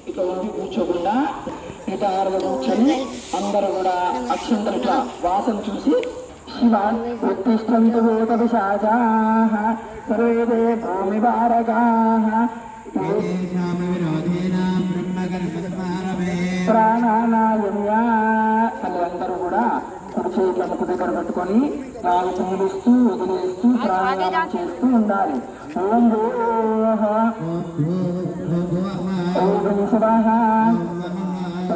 ఇట్లా ఉండి కూర్చోకుండా నిటారుగా కూర్చొని అందరూ కూడా అక్షంతలు ఇట్లా వాసన చూసి శివ ఉత్తిష్టంతు భూతపిశాచాః సర్వే భూమి భారగాః ప్రాణానాయమ్యా అని అందరూ కూడా కుడి చేతులను దగ్గర పెట్టుకొని గాలి పీలుస్తూ వదిలేస్తూ ప్రాణాయామం చేస్తూ ఉండాలి. ఓం భూః ఓం శివః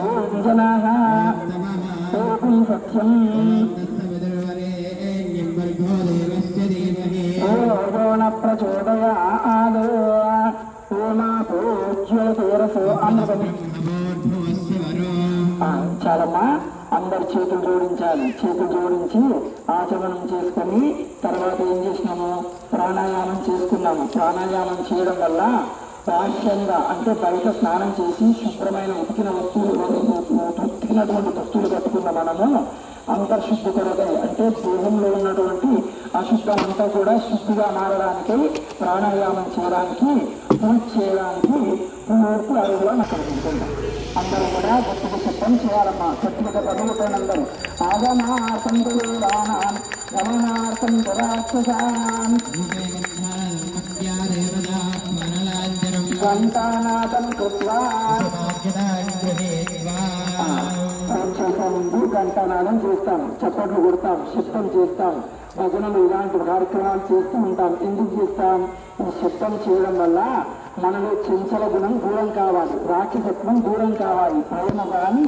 ఓం జనః ఓం సత్యం ఓం ప్రచోదయాద్ చాలమ్మా. అందరు చేతులు జోడించాలి. చేతులు జోడించి ఆచమనం చేసుకొని తర్వాత ఏం చేసినాము, ప్రాణాయామం చేసుకున్నాము. ప్రాణాయామం చేయడం వల్ల బాహ్యంగా అంటే బయట స్నానం చేసి శుభ్రమైన ఉతికిన ఉతికినటువంటి దుస్తులు కట్టుకున్న మనము అంతర్శుద్ధి కొరకై అంటే దేహంలో ఉన్నటువంటి అశుద్ధమంతా కూడా శుద్ధిగా మారడానికి ప్రాణాయామం చేయడానికి పూజ చేయడానికి పూర్తి అరుగులో అక్కడ ఉంటుంది. అందరూ కూడా గట్టిగా శబ్దం చేయాలమ్మా. గట్టిగా చదువుతాను అందరూ. ఆగమార్థం దేవానాం గమనార్థం రాక్షసాం గంటానాదం కృత్వా ముందు గంటానాదం చేస్తాం, చప్పట్లు కొడతాం, శబ్దం చేస్తాం, భజనలు ఇలాంటి కార్యక్రమాలు చేస్తూ ఉంటాం. ఎందుకు చేస్తాం? ఈ శబ్దం చేయడం వల్ల మనలో చంచల గుణం దూరం కావాలి, రాక్షసత్వం దూరం కావాలి, ప్రేమ కానీ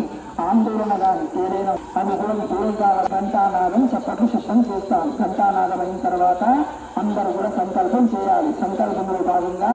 ఆందోళన కానీ ఏదైనా అనుగుణం దూరం కావాలి. గంటానాదం చప్పట్లు శబ్దం చేస్తాం. గంటానాదం అయిన తర్వాత అందరూ కూడా సంకల్పం చేయాలి. సంకల్పంలో భాగంగా